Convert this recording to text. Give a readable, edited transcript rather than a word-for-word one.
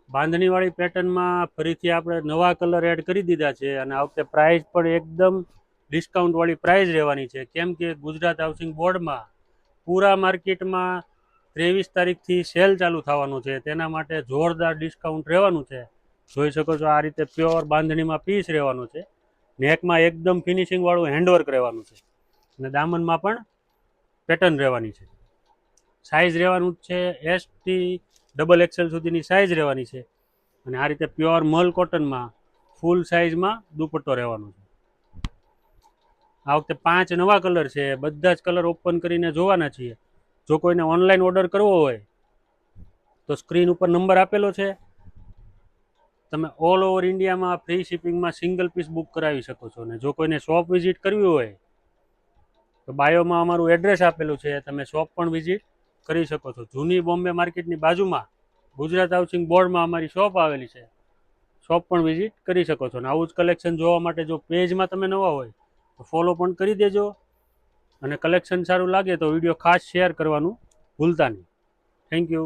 બાંધણીવાળી પેટર્નમાં ફરીથી આપણે નવા કલર એડ કરી દીધા છે અને આ વખતે પ્રાઇસ પણ એકદમ ડિસ્કાઉન્ટવાળી પ્રાઇસ રહેવાની છે. કેમ કે ગુજરાત હાઉસિંગ બોર્ડમાં પૂરા માર્કેટમાં 23 તારીખથી સેલ ચાલુ થવાનું છે, તેના માટે જોરદાર ડિસ્કાઉન્ટ રહેવાનું છે. જોઈ શકો છો આ રીતે પ્યોર બાંધણીમાં પીસ રહેવાનું છે. નેકમાં એકદમ ફિનિશિંગવાળું હેન્ડવર્ક રહેવાનું છે અને દામનમાં પણ પેટર્ન રહેવાની છે. સાઇઝ રહેવાનું છે એસથી XXL સુધીની સાઇઝ રહેવાની છે અને આ રીતે પ્યોર મલ કોટનમાં ફૂલ સાઇઝમાં દુપટ્ટો રહેવાનો છે. આ વખતે 5 નવા કલર છે, બધા જ કલર ઓપન કરીને જોવાના છીએ. જો કોઈને ઓનલાઈન ઓર્ડર કરવો હોય તો સ્ક્રીન ઉપર નંબર આપેલો છે, તમે ઓલ ઓવર ઇન્ડિયામાં ફ્રી શિપિંગમાં સિંગલ પીસ બુક કરાવી શકો છો. અને જો કોઈને શોપ વિઝિટ કરવી હોય તો બાયોમાં અમારું એડ્રેસ આપેલું છે, તમે શોપ પણ વિઝિટ કરી શકો છો. જૂની બોમ્બે માર્કેટની બાજુમાં ગુજરાત હાઉસિંગ બોર્ડમાં અમારી શોપ આવેલી છે, શોપ પણ વિઝિટ કરી શકો છો. અને આવું જ કલેક્શન જોવા માટે જો પેજમાં તમે નવા હોય તો ફોલો પણ કરી દેજો અને કલેક્શન સારું લાગે તો વિડીયો ખાસ શેર કરવાનું ભૂલતા નહીં. Thank you.